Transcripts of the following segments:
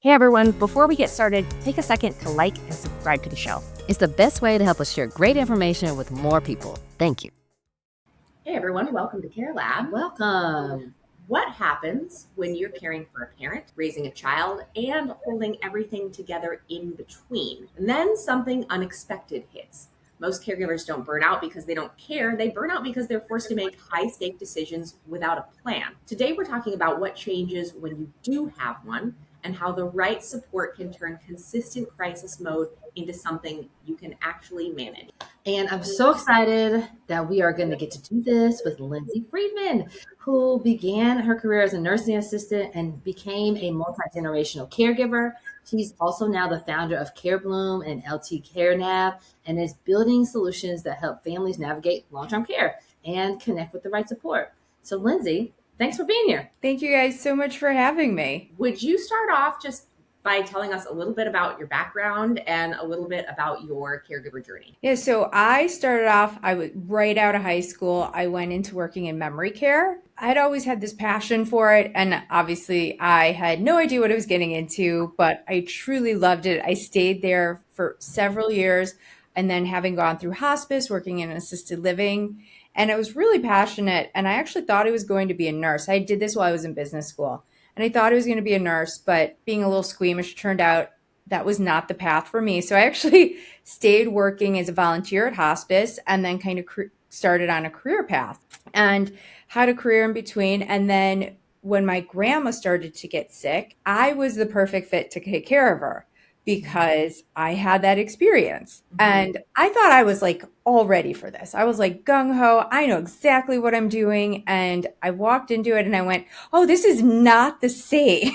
Hey everyone, before we get started, take a second to like and subscribe to the show. It's the best way to help us share great information with more people. Thank you. Hey everyone, welcome to Care Lab. Welcome. What happens when you're caring for a parent, raising a child, and holding everything together in between? And then something unexpected hits. Most caregivers don't burn out because they don't care. They burn out because they're forced to make high stake decisions without a plan. Today, we're talking about what changes when you do have one and how the right support can turn consistent crisis mode into something you can actually manage. And I'm so excited that we are going to get to do this with Lindsay Friedman, who began her career as a nursing assistant and became a multi-generational caregiver. She's also now the founder of CareBloom and LT CareNav and is building solutions that help families navigate long-term care and connect with the right support. So Lindsay, thanks for being here. Thank you guys so much for having me. Would you start off just by telling us a little bit about your background and a little bit about your caregiver journey? Yeah, so I started off, I was right out of high school. I went into working in memory care. I'd always had this passion for it. And obviously, I had no idea what I was getting into, but I truly loved it. I stayed there for several years. And then having gone through hospice, working in assisted living, and I was really passionate. And I actually thought I was going to be a nurse. I did this while I was in business school. And I thought I was going to be a nurse, but being a little squeamish, turned out that was not the path for me. So I actually stayed working as a volunteer at hospice and then kind of started on a career path and had a career in between. And then when my grandma started to get sick, I was the perfect fit to take care of her because I had that experience. And I thought I was like all ready for this. I was like gung ho. I know exactly what I'm doing. And I walked into it and I went, oh, this is not the same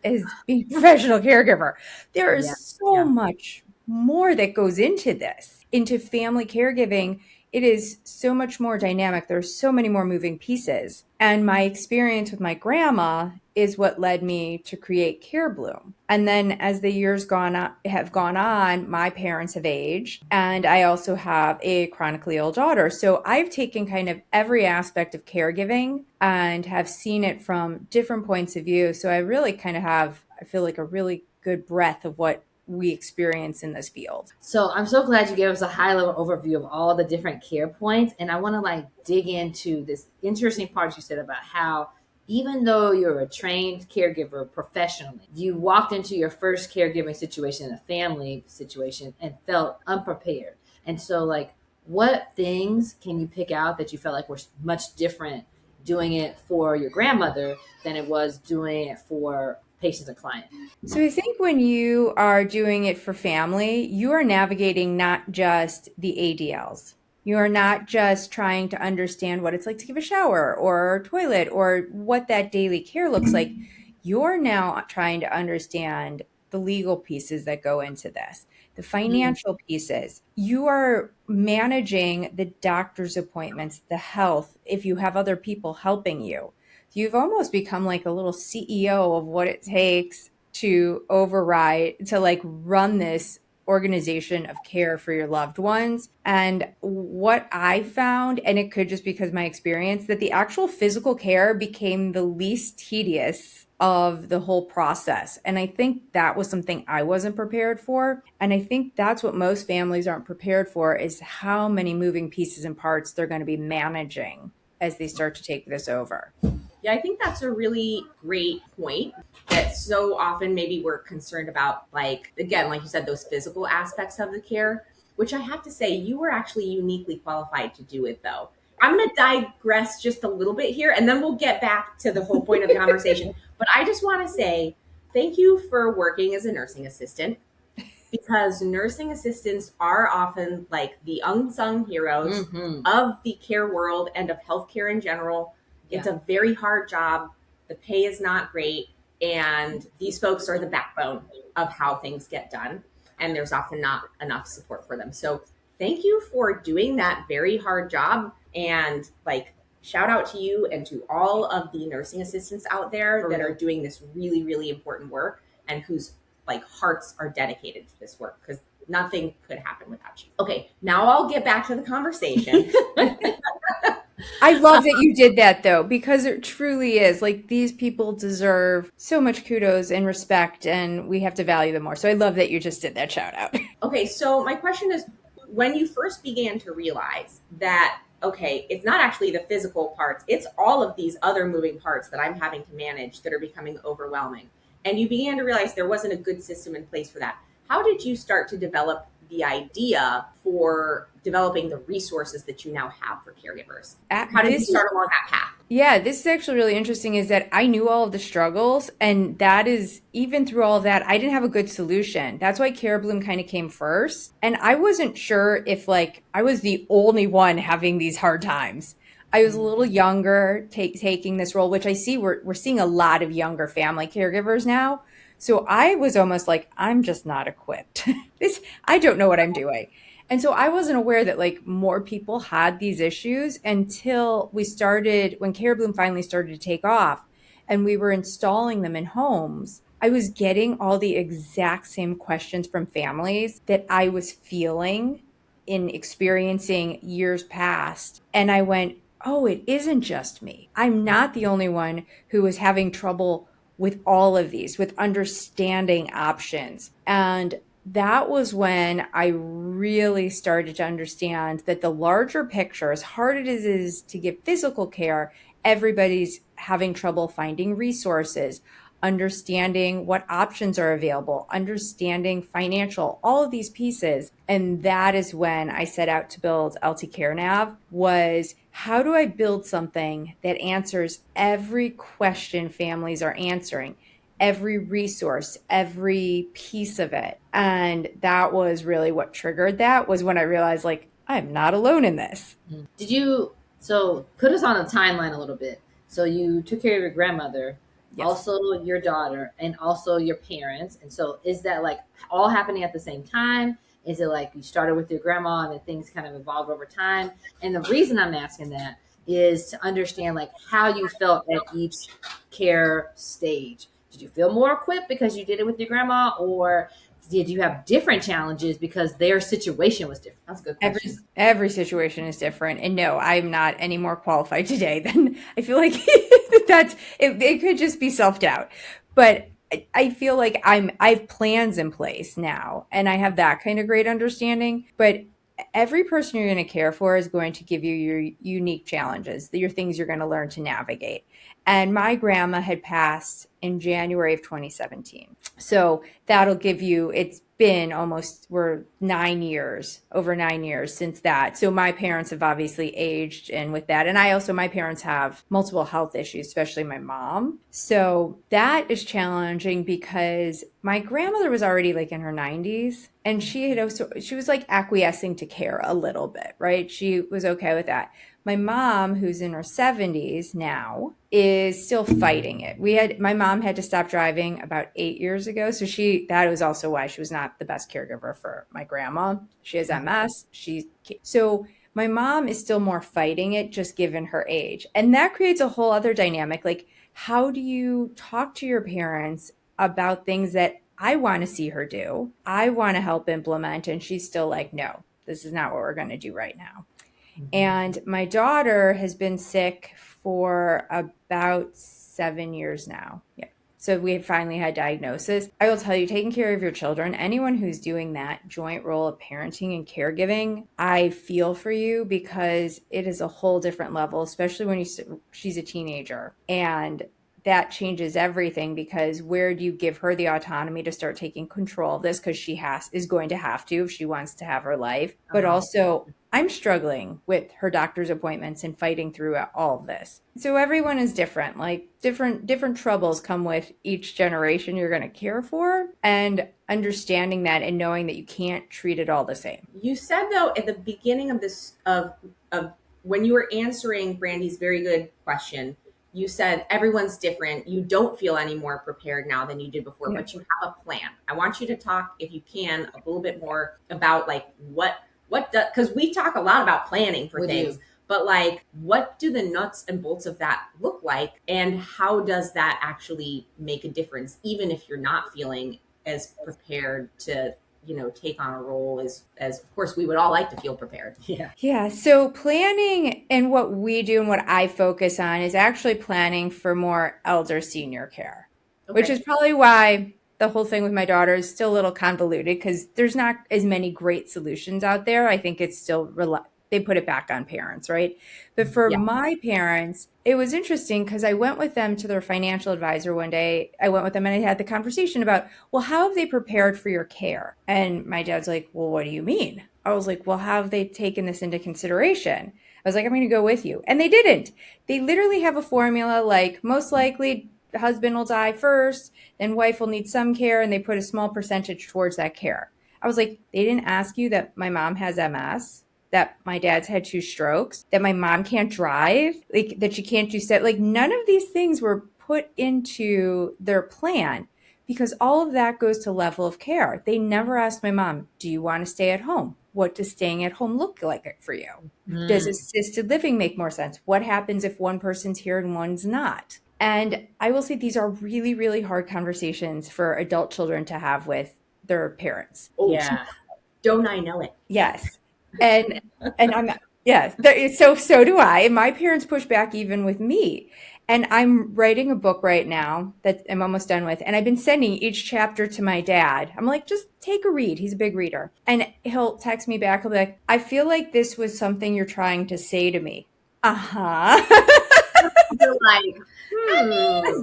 as being a professional caregiver. There is so much more that goes into this, into family caregiving. It is so much more dynamic. There's so many more moving pieces. And my experience with my grandma is what led me to create CareBloom. And then as the years have gone on, my parents have aged, and I also have a chronically ill daughter. So I've taken kind of every aspect of caregiving and have seen it from different points of view. So I really kind of have, I feel like, a really good breadth of what we experience in this field. So I'm so glad you gave us a high level overview of all the different care points. And I want to dig into this interesting part you said about how even though you're a trained caregiver professionally, you walked into your first caregiving situation, a family situation, and felt unprepared. And so what things can you pick out that you felt like were much different doing it for your grandmother than it was doing it for patients and clients? So I think when you are doing it for family, you are navigating not just the ADLs. You are not just trying to understand what it's like to give a shower or toilet or what that daily care looks like. You're now trying to understand the legal pieces that go into this, the financial pieces. You are managing the doctor's appointments, the health, if you have other people helping you. You've almost become like a little CEO of what it takes to run this organization of care for your loved ones. And what I found, and it could just because my experience, that the actual physical care became the least tedious of the whole process. And I think that was something I wasn't prepared for. And I think that's what most families aren't prepared for, is how many moving pieces and parts they're going to be managing as they start to take this over. Yeah, I think that's a really great point that so often maybe we're concerned about, again, like you said, those physical aspects of the care, which I have to say, you were actually uniquely qualified to do it, though. I'm going to digress just a little bit here, and then we'll get back to the whole point of the conversation. But I just want to say thank you for working as a nursing assistant, because nursing assistants are often like the unsung heroes of the care world and of healthcare in general. It's a very hard job. The pay is not great. And these folks are the backbone of how things get done. And there's often not enough support for them. So thank you for doing that very hard job. And shout out to you and to all of the nursing assistants out there that are doing this really, really important work and whose hearts are dedicated to this work, because nothing could happen without you. Okay, now I'll get back to the conversation. I love that you did that though, because it truly is like these people deserve so much kudos and respect, and we have to value them more. So I love that you just did that shout out. Okay, so my question is, when you first began to realize that, okay, it's not actually the physical parts, it's all of these other moving parts that I'm having to manage that are becoming overwhelming. And you began to realize there wasn't a good system in place for that. How did you start to develop the idea for developing the resources that you now have for caregivers? How did you This is start along that path? Yeah, this is actually really interesting is that I knew all of the struggles, and that is even through all of that, I didn't have a good solution. That's why Care Bloom kind of came first. And I wasn't sure if like I was the only one having these hard times. I was a little younger taking this role, which I see we're seeing a lot of younger family caregivers now. So I was almost like, I'm just not equipped. This I don't know what I'm doing. And so I wasn't aware that like more people had these issues until we started, when Care Bloom finally started to take off and we were installing them in homes. I was getting all the exact same questions from families that I was feeling in experiencing years past. And I went, oh, it isn't just me. I'm not the only one who was having trouble with all of these, with understanding options. And that was when I really started to understand that the larger picture, as hard as it is to give physical care, everybody's having trouble finding resources, understanding what options are available, understanding financial, all of these pieces. And that is when I set out to build LT Care Nav, was how do I build something that answers every question families are answering, every resource, every piece of it. And that was really what triggered that, was when I realized like I'm not alone in this. Did you, so put us on a timeline a little bit. So you took care of your grandmother, Yes. also your daughter, and also your parents. And so is that like all happening at the same time? Is it like you started with your grandma and then things kind of evolved over time? And the reason I'm asking that is to understand like how you felt at each care stage. Did you feel more equipped because you did it with your grandma, or did you have different challenges because their situation was different? That's a good Every question. every situation is different, and no, I'm not any more qualified today than I feel like that's it. It could just be self doubt, but I feel like I have plans in place now, and I have that kind of great understanding. But every person you're going to care for is going to give you your unique challenges, your things you're going to learn to navigate. And my grandma had passed in January of 2017. So that'll give you, it's been almost, we're 9 years, over 9 years since that. So my parents have obviously aged in with that. And I also, my parents have multiple health issues, especially my mom. So that is challenging because my grandmother was already like in her 90s, and she had also, she was like acquiescing to care a little bit, right? She was okay with that. My mom, who's in her 70s now, is still fighting it. My mom had to stop driving about 8 years ago. So that was also why she was not the best caregiver for my grandma. She has MS. So my mom is still more fighting it, just given her age. And that creates a whole other dynamic. Like, how do you talk to your parents about things that I want to see her do, I want to help implement, and she's still like, no, this is not what we're going to do right now. And my daughter has been sick for about 7 years now. Yeah. So we finally had diagnosis. I will tell you, taking care of your children, anyone who's doing that joint role of parenting and caregiving, I feel for you, because it is a whole different level, especially when she's a teenager. And that changes everything, because where do you give her the autonomy to start taking control of this, because she is going to have to if she wants to have her life. But also, I'm struggling with her doctor's appointments and fighting through all of this. So everyone is different. Like different troubles come with each generation you're going to care for, and understanding that and knowing that you can't treat it all the same. You said though at the beginning of this of when you were answering Brandy's very good question, you said everyone's different. You don't feel any more prepared now than you did before, but you have a plan. I want you to talk, if you can, a little bit more about like what because we talk a lot about planning for things, but like what do the nuts and bolts of that look like, and how does that actually make a difference, even if you're not feeling as prepared to take on a role as of course we would all like to feel prepared. Yeah. Yeah, so planning and what we do and what I focus on is actually planning for more elder senior care, which Okay. is probably why the whole thing with my daughter is still a little convoluted because there's not as many great solutions out there. I think it's still they put it back on parents, right? But for Yeah. my parents, it was interesting because I went with them to their financial advisor one day. I went with them and I had the conversation about, well, how have they prepared for your care? And my dad's like, well, what do you mean? I was like, well, how have they taken this into consideration? I was like, I'm going to go with you. And they didn't. They literally have a formula like most likely the husband will die first, then wife will need some care, and they put a small percentage towards that care. I was like, they didn't ask you that my mom has MS, that my dad's had 2 strokes, that my mom can't drive, like that she can't do stuff. Like none of these things were put into their plan because all of that goes to level of care. They never asked my mom, do you want to stay at home? What does staying at home look like for you? Does assisted living make more sense? What happens if one person's here and one's not? And I will say these are really, really hard conversations for adult children to have with their parents. Oh, Yeah. don't I know it? Yes. And I'm yes, so do I. And my parents push back even with me. And I'm writing a book right now that I'm almost done with. And I've been sending each chapter to my dad. I'm like, just take a read. He's a big reader. And he'll text me back. He'll be like, I feel like this was something you're trying to say to me. Uh-huh. You're like,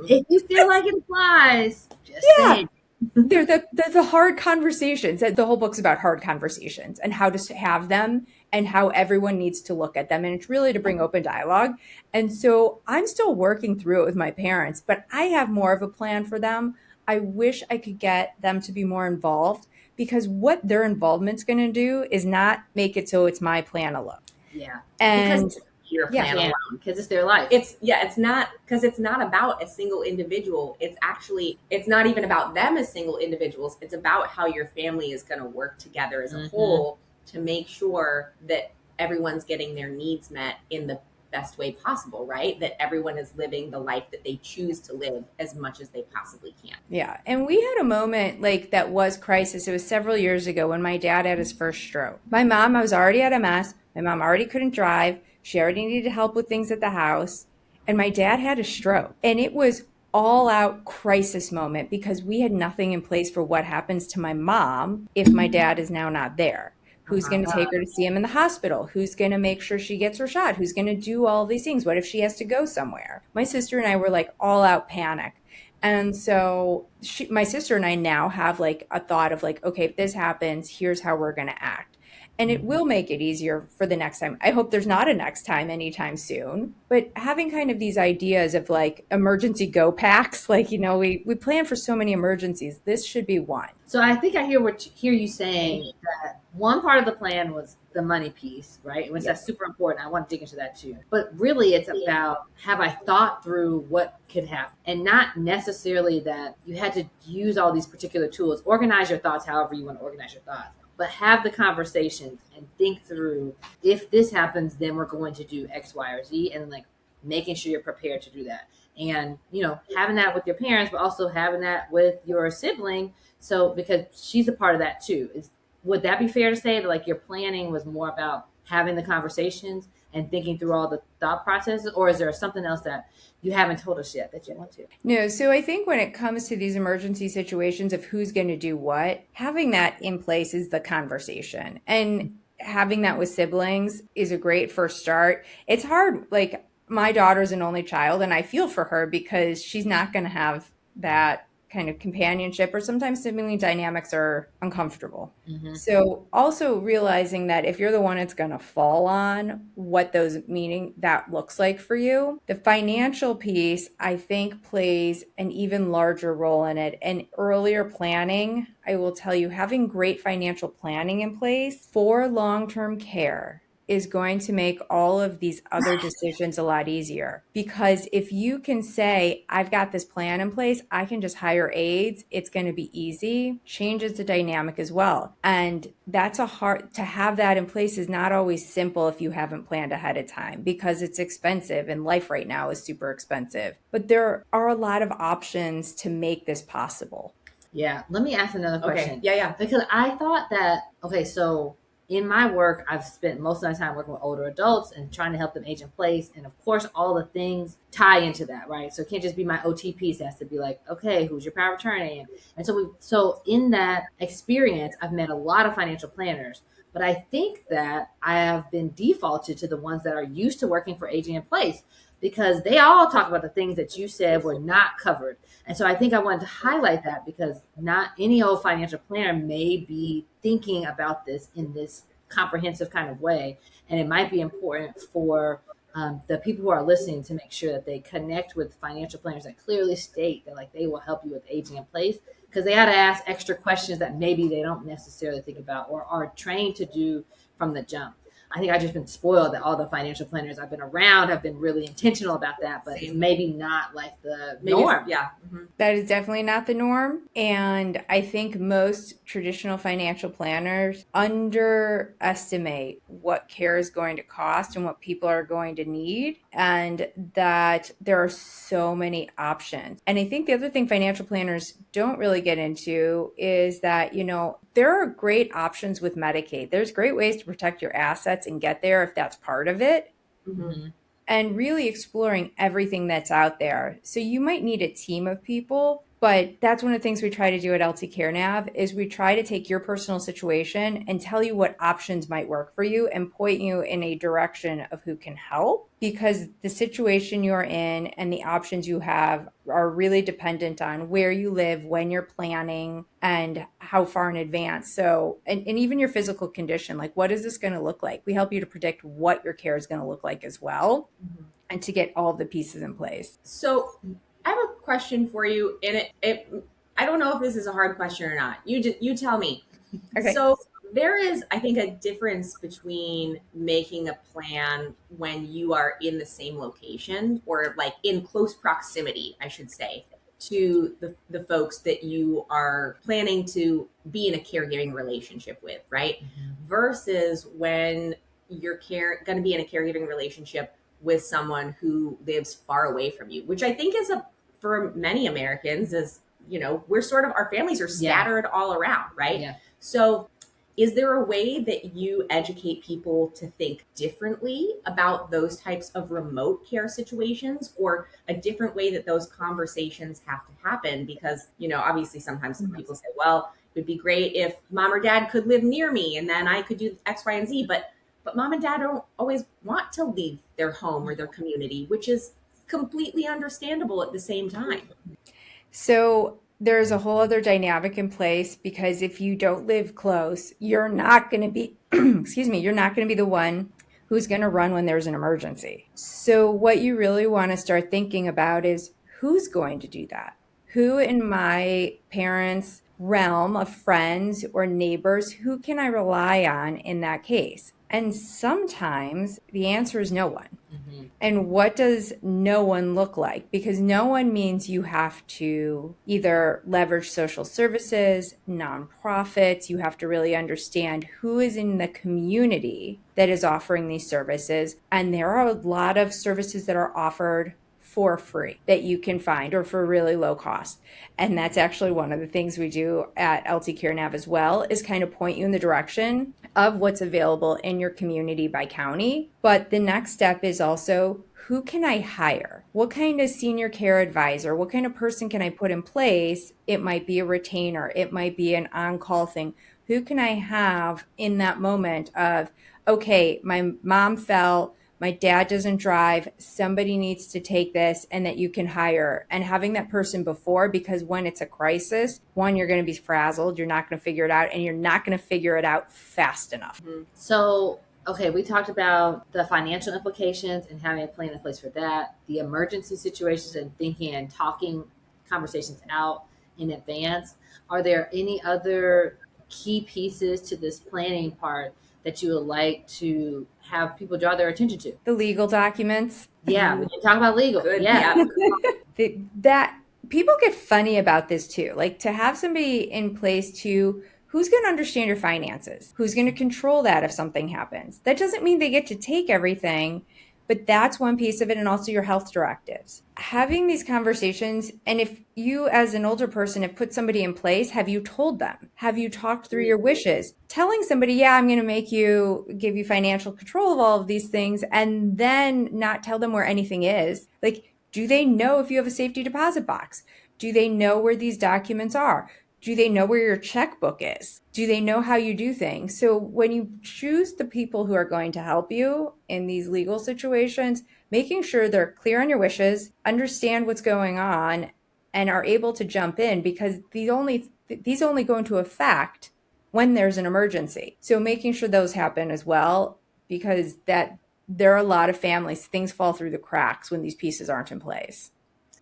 If you feel like it applies, just Yeah. saying. They're the hard conversations. The whole book's about hard conversations and how to have them and how everyone needs to look at them. And it's really to bring open dialogue. And so I'm still working through it with my parents, but I have more of a plan for them. I wish I could get them to be more involved because what their involvement's going to do is not make it so it's my plan alone. Yeah. And because your yeah. plan Yeah. alone. Because it's their life. It's not because it's not about a single individual. It's not even about them as single individuals. It's about how your family is going to work together as a whole to make sure that everyone's getting their needs met in the best way possible, right? That everyone is living the life that they choose to live as much as they possibly can. Yeah. And we had a moment like that was crisis. It was several years ago when my dad had his first stroke. My mom, I was already at MS. My mom already couldn't drive. She already needed help with things at the house. And my dad had a stroke. And it was all out crisis moment because we had nothing in place for what happens to my mom if my dad is now not there. Who's going to take her to see him in the hospital? Who's going to make sure she gets her shot? Who's going to do all these things? What if she has to go somewhere? My sister and I were like all out panic. And so my sister and I now have like a thought of like, okay, if this happens, here's how we're going to act. And it will make it easier for the next time. I hope there's not a next time anytime soon. But having kind of these ideas of like emergency go packs, like, we plan for so many emergencies. This should be one. So I think I hear you saying that one part of the plan was the money piece, right? Which that's super important. I want to dig into that too. But really it's about, have I thought through what could happen? And not necessarily that you had to use all these particular tools. Organize your thoughts however you want to organize your thoughts. But have the conversations and think through, if this happens, then we're going to do X, Y, or Z, and like making sure you're prepared to do that. And, having that with your parents, but also having that with your sibling. So, because she's a part of that too. Would that be fair to say that like your planning was more about having the conversations and thinking through all the thought processes? Or is there something else that you haven't told us yet that you want to? No, so I think when it comes to these emergency situations of who's going to do what, having that in place is the conversation. And having that with siblings is a great first start. It's hard. Like my daughter's an only child and I feel for her because she's not going to have that kind of companionship, or sometimes sibling dynamics are uncomfortable. So also realizing that if you're the one it's going to fall on, what those meaning that looks like for you. The financial piece, I think, plays an even larger role in it. And earlier planning, I will tell you, having great financial planning in place for long-term care is going to make all of these other decisions a lot easier. Because if you can say, I've got this plan in place, I can just hire aides, it's going to be easy, changes the dynamic as well. And that's to have that in place is not always simple if you haven't planned ahead of time because it's expensive and life right now is super expensive. But there are a lot of options to make this possible. Yeah. Let me ask another question. Okay. Yeah. Because I thought that, okay, so in my work, I've spent most of my time working with older adults and trying to help them age in place. And of course, all the things tie into that, right? So it can't just be my OTPs. It has to be like, okay, who's your power of attorney? And so in that experience, I've met a lot of financial planners. But I think that I have been defaulted to the ones that are used to working for aging in place because they all talk about the things that you said were not covered. And so I think I wanted to highlight that because not any old financial planner may be thinking about this in this comprehensive kind of way. And it might be important for the people who are listening to make sure that they connect with financial planners that clearly state that like they will help you with aging in place because they got to ask extra questions that maybe they don't necessarily think about or are trained to do from the jump. I think I've just been spoiled that all the financial planners I've been around have been really intentional about that, but it's maybe not like the norm. Yeah. Mm-hmm. That is definitely not the norm. And I think most traditional financial planners underestimate what care is going to cost and what people are going to need, and that there are so many options. And I think the other thing financial planners don't really get into is that, there are great options with Medicaid. There's great ways to protect your assets and get there if that's part of it. Mm-hmm. And really exploring everything that's out there. So you might need a team of people, but that's one of the things we try to do at LT Care Nav is we try to take your personal situation and tell you what options might work for you and point you in a direction of who can help, because the situation you're in and the options you have are really dependent on where you live, when you're planning, and how far in advance. So, and even your physical condition, like what is this going to look like? We help you to predict what your care is going to look like as well, and to get all of the pieces in place. So I have a question for you, and I don't know if this is a hard question or not. You tell me. Okay. So there is, I think, a difference between making a plan when you are in the same location or like in close proximity, I should say, to the folks that you are planning to be in a caregiving relationship with, right? Versus when you're going to be in a caregiving relationship with someone who lives far away from you, which I think is for many Americans is, we're sort of, our families are scattered all around, right? Yeah. So is there a way that you educate people to think differently about those types of remote care situations, or a different way that those conversations have to happen? Because, obviously sometimes people say, well, it would be great if mom or dad could live near me and then I could do X, Y, and Z. But mom and dad don't always want to leave their home or their community, which is completely understandable at the same time. So there's a whole other dynamic in place, because if you don't live close, you're not going to be, you're not going to be the one who's going to run when there's an emergency. So what you really want to start thinking about is who's going to do that? Who in my parents' realm of friends or neighbors, who can I rely on in that case? And sometimes the answer is no one. And what does no one look like? Because no one means you have to either leverage social services, nonprofits. You have to really understand who is in the community that is offering these services. And there are a lot of services that are offered for free that you can find, or for really low cost. And that's actually one of the things we do at LT Care Nav as well, is kind of point you in the direction of what's available in your community by county. But the next step is also, who can I hire? What kind of senior care advisor? What kind of person can I put in place? It might be a retainer. It might be an on-call thing. Who can I have in that moment of, okay, my mom fell, my dad doesn't drive, somebody needs to take this, and that you can hire, and having that person before, because when it's a crisis, one, you're going to be frazzled, you're not going to figure it out, and you're not going to figure it out fast enough. So, okay, we talked about the financial implications and having a plan in place for that, the emergency situations and thinking and talking conversations out in advance. Are there any other key pieces to this planning part that you would like to have people draw their attention to? The legal documents. Yeah, we can talk about legal. Good. Yeah. That people get funny about this too. Like, to have somebody in place to who's going to understand your finances, who's going to control that if something happens. That doesn't mean they get to take everything, But that's one piece of it, and also your health directives. Having these conversations, and if you as an older person have put somebody in place, have you told them? Have you talked through your wishes? Telling somebody, yeah, I'm going to give you financial control of all of these things, and then not tell them where anything is. Like, do they know if you have a safety deposit box? Do they know where these documents are? Do they know where your checkbook is? Do they know how you do things? So when you choose the people who are going to help you in these legal situations, making sure they're clear on your wishes, understand what's going on, and are able to jump in, because these only go into effect when there's an emergency. So making sure those happen as well, because that there are a lot of families, things fall through the cracks when these pieces aren't in place.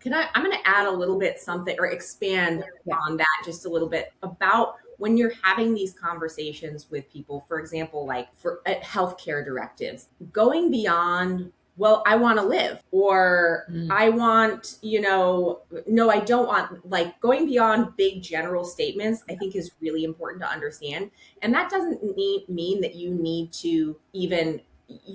I'm going to add a little bit something or expand on that just a little bit about when you're having these conversations with people, for example, like for healthcare directives, going beyond, well, I want to live, or I want, no, I don't want, like going beyond big general statements, I think is really important to understand. And that doesn't mean that you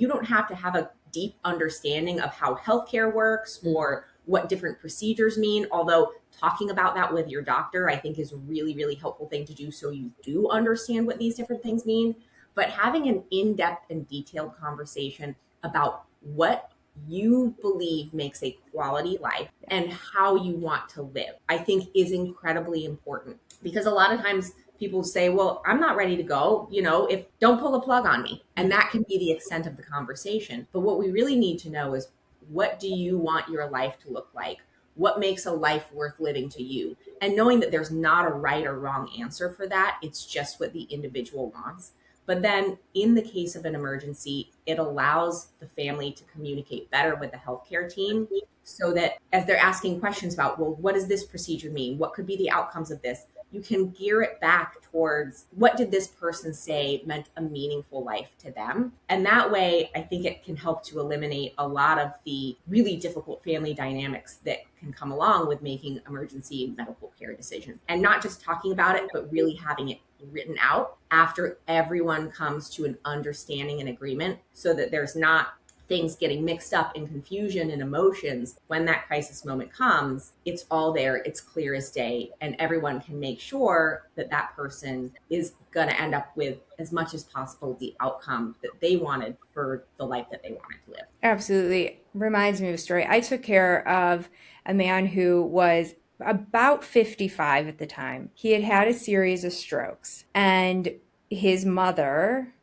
don't have to have a deep understanding of how healthcare works or what different procedures mean. Although talking about that with your doctor, I think is a really, really helpful thing to do so you do understand what these different things mean. But having an in-depth and detailed conversation about what you believe makes a quality life and how you want to live, I think is incredibly important. Because a lot of times people say, well, I'm not ready to go, if don't pull the plug on me. And that can be the extent of the conversation. But what we really need to know is, what do you want your life to look like? What makes a life worth living to you? And knowing that there's not a right or wrong answer for that, it's just what the individual wants. But then in the case of an emergency, it allows the family to communicate better with the healthcare team, so that as they're asking questions about, well, what does this procedure mean? What could be the outcomes of this? You can gear it back towards, what did this person say meant a meaningful life to them? And that way, I think it can help to eliminate a lot of the really difficult family dynamics that can come along with making emergency medical care decisions. And not just talking about it, but really having it written out after everyone comes to an understanding and agreement, so that there's not things getting mixed up in confusion and emotions. When that crisis moment comes, it's all there, it's clear as day, and everyone can make sure that that person is going to end up with, as much as possible, the outcome that they wanted for the life that they wanted to live. Absolutely. Reminds me of a story. I took care of a man who was about 55 at the time. He had had a series of strokes, and his mother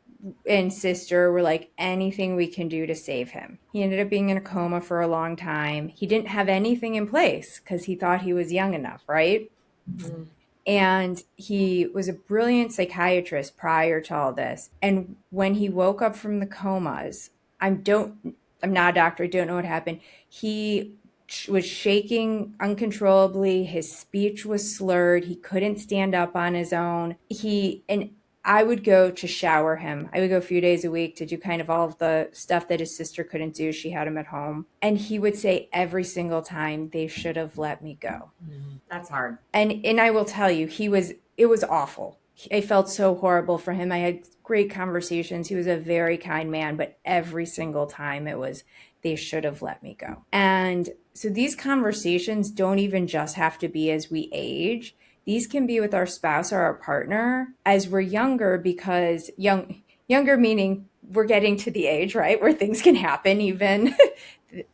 and sister were like, anything we can do to save him. He ended up being in a coma for a long time. He didn't have anything in place because he thought he was young enough, right? Mm-hmm. And he was a brilliant psychiatrist prior to all this. And when he woke up from the comas, I'm not a doctor, I don't know what happened. He was shaking uncontrollably. His speech was slurred. He couldn't stand up on his own. And I would go to shower him. I would go a few days a week to do kind of all of the stuff that his sister couldn't do. She had him at home. And he would say every single time, they should have let me go. That's hard. And I will tell you, it was awful. I felt so horrible for him. I had great conversations. He was a very kind man, but every single time it was, they should have let me go. And so these conversations don't even just have to be as we age. These can be with our spouse or our partner as we're younger, because younger meaning we're getting to the age, right, where things can happen even.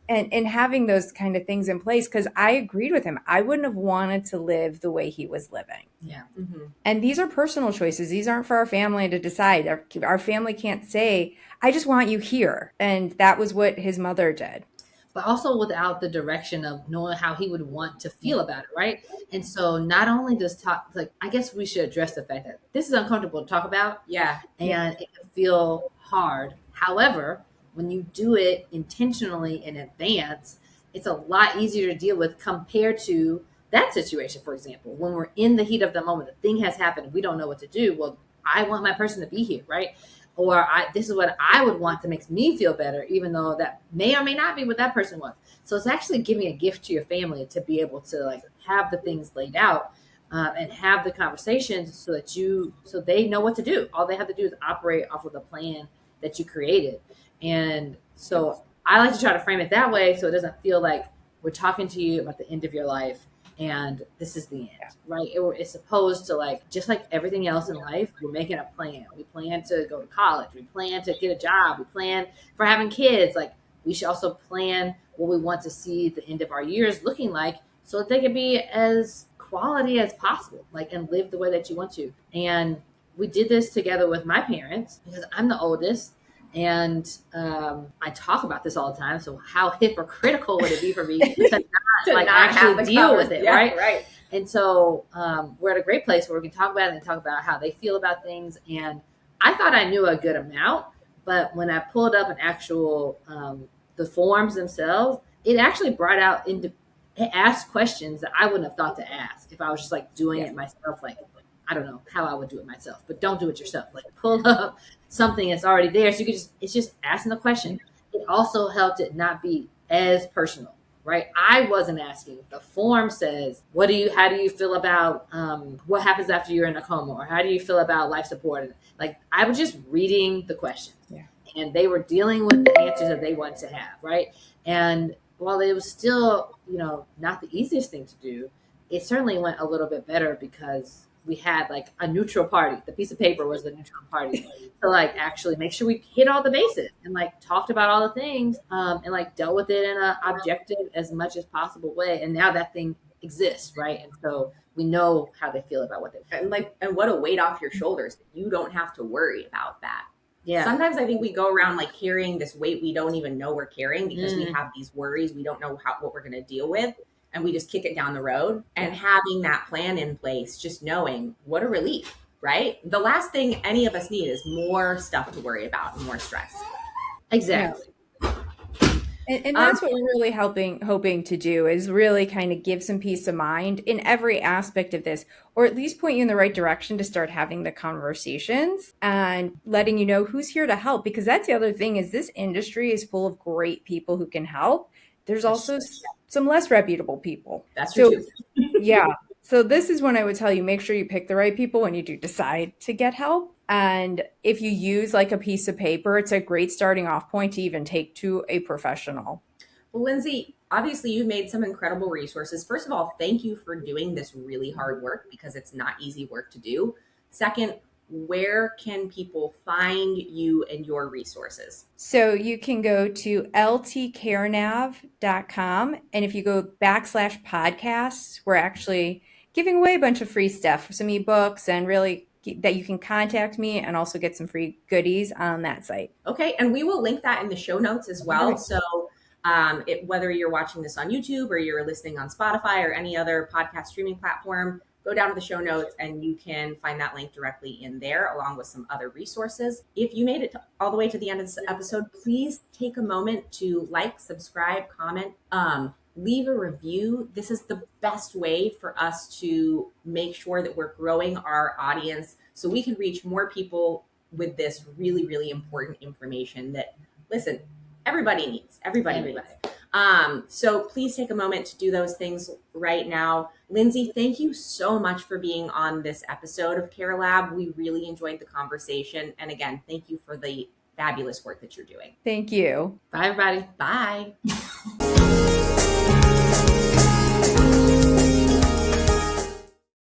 and having those kind of things in place, because I agreed with him. I wouldn't have wanted to live the way he was living. Yeah. Mm-hmm. And these are personal choices. These aren't for our family to decide. Our family can't say, I just want you here. And that was what his mother did. But also without the direction of knowing how he would want to feel about it, right? And so not only does talk, like, I guess we should address the fact that this is uncomfortable to talk about. Yeah. And it can feel hard. However, when you do it intentionally in advance, it's a lot easier to deal with compared to that situation. For example, when we're in the heat of the moment, the thing has happened, we don't know what to do. Well, I want my person to be here, right? Or this is what I would want to make me feel better, even though that may or may not be what that person wants. So it's actually giving a gift to your family to be able to like have the things laid out and have the conversations so they know what to do. All they have to do is operate off of the plan that you created. And so I like to try to frame it that way so it doesn't feel like we're talking to you about the end of your life and this is the end, right? It's opposed to like, just like everything else in life, we're making a plan. We plan to go to college. We plan to get a job. We plan for having kids. Like, we should also plan what we want to see the end of our years looking like so that they can be as quality as possible, like, and live the way that you want to. And we did this together with my parents because I'm the oldest. And I talk about this all the time. So how hypocritical would it be for me to not like not have actually the deal covers. with it, Yeah, right? right. And so we're at a great place where we can talk about it and talk about how they feel about things. And I thought I knew a good amount, but when I pulled up an actual the forms themselves, it actually brought out it asked questions that I wouldn't have thought to ask if I was just like doing it myself. Like, I don't know how I would do it myself, but don't do it yourself. Like, pull up something that's already there. So you could it's just asking the question. It also helped it not be as personal, right? I wasn't asking. The form says, how do you feel about what happens after you're in a coma? Or how do you feel about life support? And like, I was just reading the questions and they were dealing with the answers that they wanted to have, right? And while it was still, not the easiest thing to do, it certainly went a little bit better because we had like a neutral party. The piece of paper was the neutral party to like actually make sure we hit all the bases and like talked about all the things and like dealt with it in an objective as much as possible way. And now that thing exists, right? And so we know how they feel about what they and what a weight off your shoulders. You don't have to worry about that. Yeah. Sometimes I think we go around like carrying this weight we don't even know we're carrying because we have these worries. We don't know what we're going to deal with. And we just kick it down the road. And having that plan in place, just knowing what a relief, right? The last thing any of us need is more stuff to worry about and more stress. Exactly. And that's what we're really hoping to do is really kind of give some peace of mind in every aspect of this, or at least point you in the right direction to start having the conversations and letting you know who's here to help. Because that's the other thing is this industry is full of great people who can help. There's also some less reputable people. That's true too. Yeah. So this is when I would tell you, make sure you pick the right people when you do decide to get help. And if you use like a piece of paper, it's a great starting off point to even take to a professional. Well, Lindsay, obviously you've made some incredible resources. First of all, thank you for doing this really hard work because it's not easy work to do. Second, where can people find you and your resources? So you can go to ltcarenav.com. And if you go /podcasts, we're actually giving away a bunch of free stuff, some ebooks, and really that you can contact me and also get some free goodies on that site. Okay. And we will link that in the show notes as well. So whether you're watching this on YouTube or you're listening on Spotify or any other podcast streaming platform, go down to the show notes and you can find that link directly in there along with some other resources. If you made it all the way to the end of this episode, please take a moment to like, subscribe, comment, leave a review. This is the best way for us to make sure that we're growing our audience so we can reach more people with this really, really important information that, listen, everybody needs. So please take a moment to do those things right now. Lindsay, thank you so much for being on this episode of Care Lab. We really enjoyed the conversation. And again, thank you for the fabulous work that you're doing. Thank you. Bye, everybody. Bye.